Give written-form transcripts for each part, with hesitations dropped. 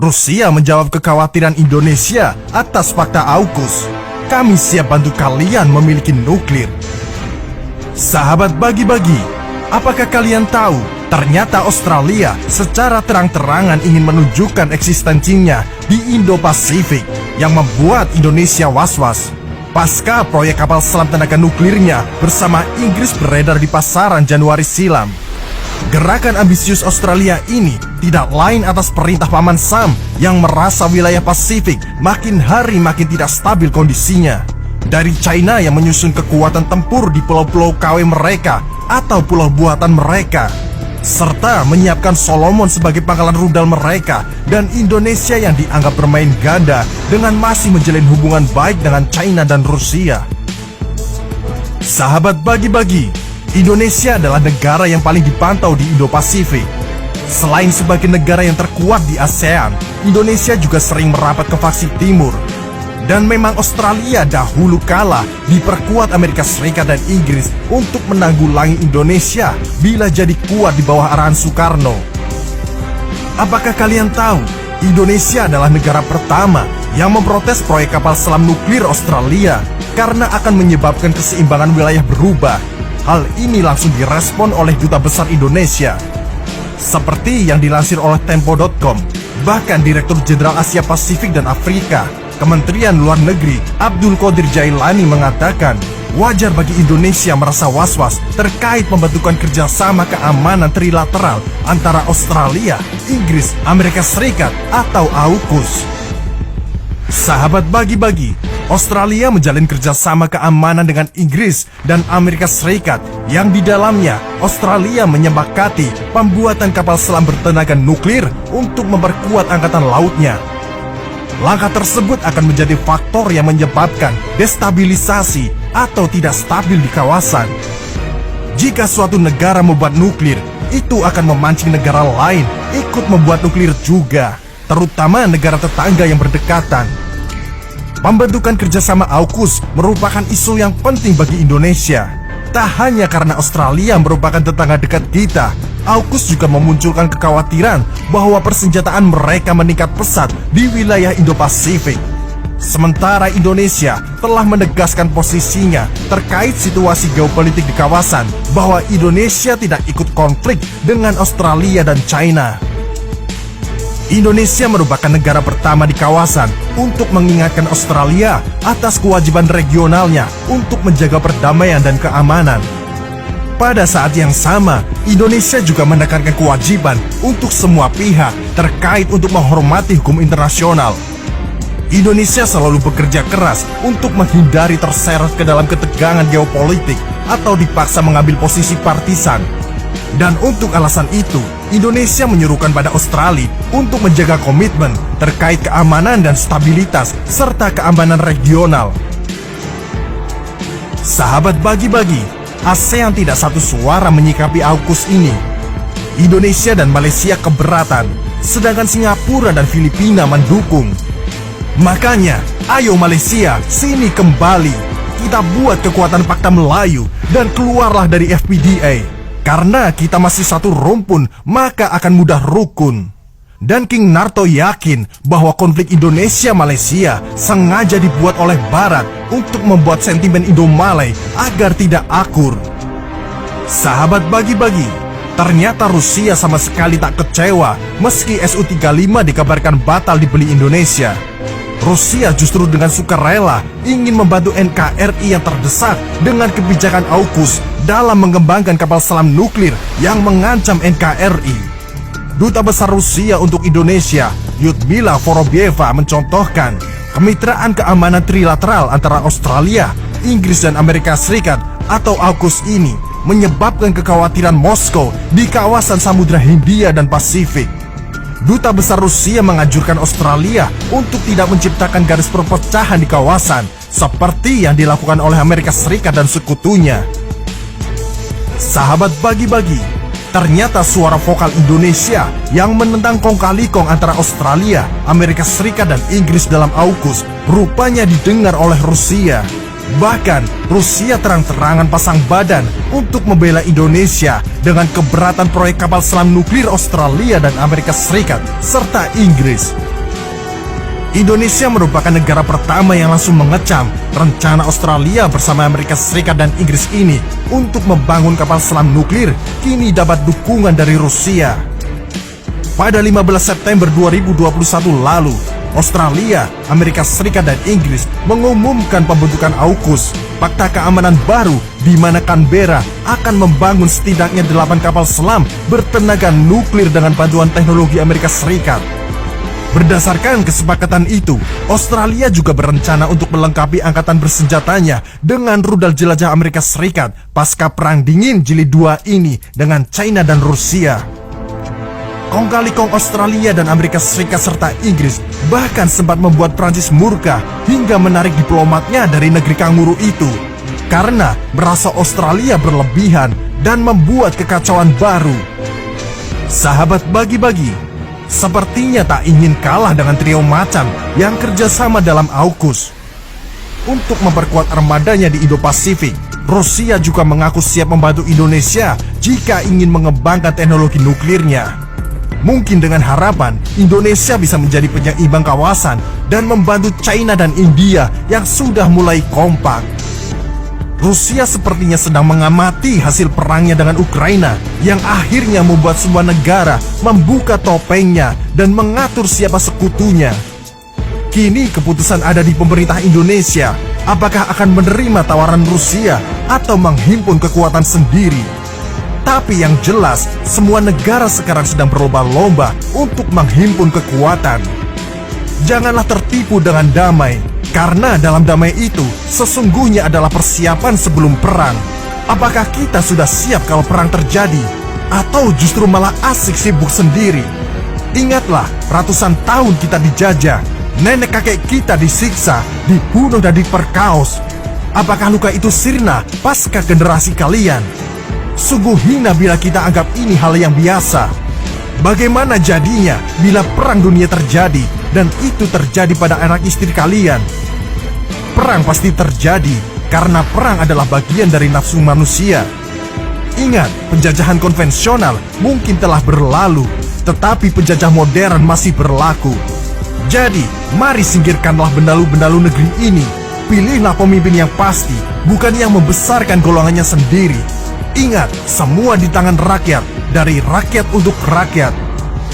Rusia menjawab kekhawatiran Indonesia atas fakta AUKUS. Kami siap bantu kalian memiliki nuklir. Sahabat bagi-bagi, apakah kalian tahu ternyata Australia secara terang-terangan ingin menunjukkan eksistensinya di Indo-Pasifik yang membuat Indonesia was-was pasca proyek kapal selam tenaga nuklirnya bersama Inggris beredar di pasaran Januari silam. Gerakan ambisius Australia ini tidak lain atas perintah Paman Sam yang merasa wilayah Pasifik makin hari makin tidak stabil kondisinya. Dari China yang menyusun kekuatan tempur di pulau-pulau KW mereka atau pulau buatan mereka, serta menyiapkan Solomon sebagai pangkalan rudal mereka, dan Indonesia yang dianggap bermain ganda dengan masih menjalin hubungan baik dengan China dan Rusia. Sahabat bagi-bagi, Indonesia adalah negara yang paling dipantau di Indo-Pasifik. Selain sebagai negara yang terkuat di ASEAN, Indonesia juga sering merapat ke faksi timur. Dan memang Australia dahulu kala diperkuat Amerika Serikat dan Inggris untuk menanggulangi Indonesia bila jadi kuat di bawah arahan Soekarno. Apakah kalian tahu, Indonesia adalah negara pertama yang memprotes proyek kapal selam nuklir Australia karena akan menyebabkan keseimbangan wilayah berubah. Hal ini langsung direspon oleh Duta Besar Indonesia. Seperti yang dilansir oleh Tempo.com, bahkan Direktur Jenderal Asia Pasifik dan Afrika, Kementerian Luar Negeri Abdul Qadir Jailani mengatakan, wajar bagi Indonesia merasa was-was terkait pembentukan kerjasama keamanan trilateral antara Australia, Inggris, Amerika Serikat atau AUKUS. Sahabat bagi-bagi, Australia menjalin kerjasama keamanan dengan Inggris dan Amerika Serikat yang di dalamnya Australia menyepakati pembuatan kapal selam bertenaga nuklir untuk memperkuat angkatan lautnya. Langkah tersebut akan menjadi faktor yang menyebabkan destabilisasi atau tidak stabil di kawasan. Jika suatu negara membuat nuklir, itu akan memancing negara lain ikut membuat nuklir juga, terutama negara tetangga yang berdekatan. Pembentukan kerjasama AUKUS merupakan isu yang penting bagi Indonesia. Tak hanya karena Australia merupakan tetangga dekat kita, AUKUS juga memunculkan kekhawatiran bahwa persenjataan mereka meningkat pesat di wilayah Indo-Pasifik. Sementara Indonesia telah menegaskan posisinya terkait situasi geopolitik di kawasan bahwa Indonesia tidak ikut konflik dengan Australia dan China. Indonesia merupakan negara pertama di kawasan untuk mengingatkan Australia atas kewajiban regionalnya untuk menjaga perdamaian dan keamanan. Pada saat yang sama, Indonesia juga menekankan kewajiban untuk semua pihak terkait untuk menghormati hukum internasional. Indonesia selalu bekerja keras untuk menghindari terseret ke dalam ketegangan geopolitik atau dipaksa mengambil posisi partisan. Dan untuk alasan itu, Indonesia menyuruhkan pada Australia untuk menjaga komitmen terkait keamanan dan stabilitas serta keamanan regional. Sahabat bagi-bagi, ASEAN tidak satu suara menyikapi AUKUS ini. Indonesia dan Malaysia keberatan, sedangkan Singapura dan Filipina mendukung. Makanya, ayo Malaysia, sini kembali. Kita buat kekuatan Pakta Melayu dan keluarlah dari FPDA. Karena kita masih satu rumpun, maka akan mudah rukun. Dan King Narto yakin bahwa konflik Indonesia-Malaysia sengaja dibuat oleh Barat untuk membuat sentimen Indo-Malay agar tidak akur. Sahabat bagi-bagi, ternyata Rusia sama sekali tak kecewa meski Su-35 dikabarkan batal dibeli Indonesia. Rusia justru dengan sukarela ingin membantu NKRI yang terdesak dengan kebijakan AUKUS dalam mengembangkan kapal selam nuklir yang mengancam NKRI. Duta Besar Rusia untuk Indonesia, Lyudmila Vorobyeva, mencontohkan kemitraan keamanan trilateral antara Australia, Inggris dan Amerika Serikat atau AUKUS ini menyebabkan kekhawatiran Moskow di kawasan Samudra Hindia dan Pasifik. Duta Besar Rusia menganjurkan Australia untuk tidak menciptakan garis perpecahan di kawasan seperti yang dilakukan oleh Amerika Serikat dan sekutunya. Sahabat bagi-bagi, ternyata suara vokal Indonesia yang menentang kong kali kong antara Australia, Amerika Serikat dan Inggris dalam AUKUS rupanya didengar oleh Rusia. Bahkan Rusia terang-terangan pasang badan untuk membela Indonesia dengan keberatan proyek kapal selam nuklir Australia dan Amerika Serikat serta Inggris. Indonesia merupakan negara pertama yang langsung mengecam rencana Australia bersama Amerika Serikat dan Inggris ini untuk membangun kapal selam nuklir kini dapat dukungan dari Rusia. Pada 15 September 2021 lalu, Australia, Amerika Serikat dan Inggris mengumumkan pembentukan AUKUS, fakta keamanan baru di mana Canberra akan membangun setidaknya 8 kapal selam bertenaga nuklir dengan bantuan teknologi Amerika Serikat. Berdasarkan kesepakatan itu, Australia juga berencana untuk melengkapi angkatan bersenjatanya dengan rudal jelajah Amerika Serikat pasca Perang Dingin Jilid 2 ini dengan China dan Rusia. Kong kali kong Australia dan Amerika Serikat serta Inggris bahkan sempat membuat Prancis murka hingga menarik diplomatnya dari negeri kanguru itu karena merasa Australia berlebihan dan membuat kekacauan baru. Sahabat bagi-bagi, sepertinya tak ingin kalah dengan trio macan yang kerjasama dalam AUKUS. Untuk memperkuat armadanya di Indo-Pasifik, Rusia juga mengaku siap membantu Indonesia jika ingin mengembangkan teknologi nuklirnya. Mungkin dengan harapan Indonesia bisa menjadi penyeimbang kawasan dan membantu China dan India yang sudah mulai kompak. Rusia sepertinya sedang mengamati hasil perangnya dengan Ukraina yang akhirnya membuat semua negara membuka topengnya dan mengatur siapa sekutunya. Kini keputusan ada di pemerintah Indonesia, apakah akan menerima tawaran Rusia atau menghimpun kekuatan sendiri. Tapi yang jelas, semua negara sekarang sedang berlomba-lomba untuk menghimpun kekuatan. Janganlah tertipu dengan damai, karena dalam damai itu sesungguhnya adalah persiapan sebelum perang. Apakah kita sudah siap kalau perang terjadi? Atau justru malah asik sibuk sendiri? Ingatlah, ratusan tahun kita dijajah, nenek kakek kita disiksa, dibunuh dan diperkaos. Apakah luka itu sirna pasca generasi kalian? Sungguh hina bila kita anggap ini hal yang biasa. Bagaimana jadinya bila perang dunia terjadi dan itu terjadi pada anak istri kalian? Perang pasti terjadi karena perang adalah bagian dari nafsu manusia. Ingat, penjajahan konvensional mungkin telah berlalu, tetapi penjajah modern masih berlaku. Jadi, mari singkirkanlah benalu-benalu negeri ini. Pilihlah pemimpin yang pasti, bukan yang membesarkan golongannya sendiri. Ingat, semua di tangan rakyat, dari rakyat untuk rakyat.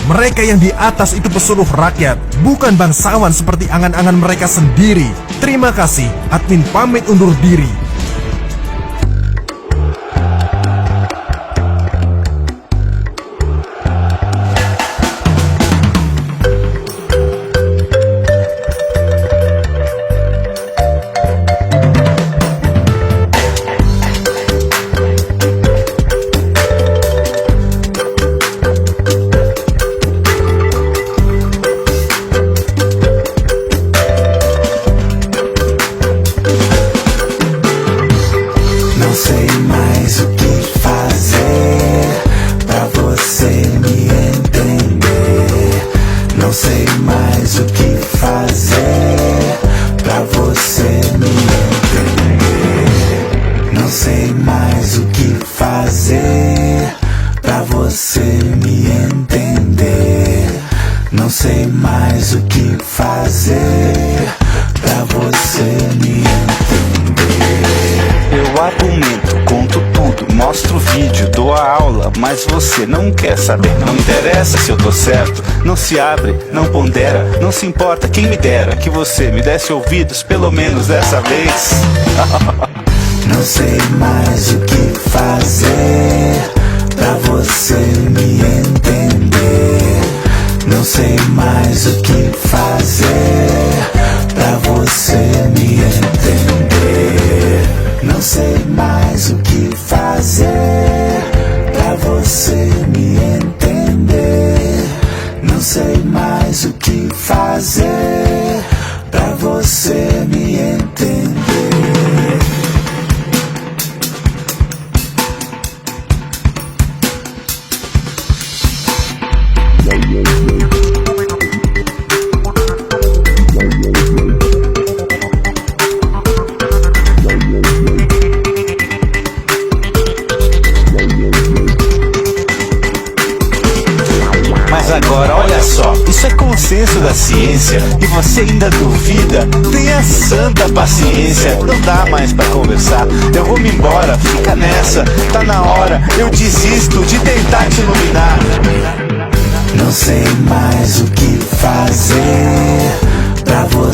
Mereka yang di atas itu pesuruh rakyat, bukan bangsawan seperti angan-angan mereka sendiri. Terima kasih, admin pamit undur diri. Não sei mais o que fazer pra você me entender. Eu argumento, conto tudo, mostro vídeo, dou a aula, mas você não quer saber. Não interessa se eu tô certo, não se abre, não pondera, não se importa, quem me dera que você me desse ouvidos, pelo menos dessa vez. Não sei mais o que fazer pra você me entender. Não sei mais o que fazer pra você me entender. Não sei mais o que fazer pra você me entender. Não sei mais o que fazer pra você me entender. Mas agora olha só, isso é consenso da ciência e você ainda duvida, tenha santa paciência. Não dá mais pra conversar, eu vou me embora, fica nessa. Tá na hora, eu desisto de tentar te iluminar. Não sei mais o que fazer pra você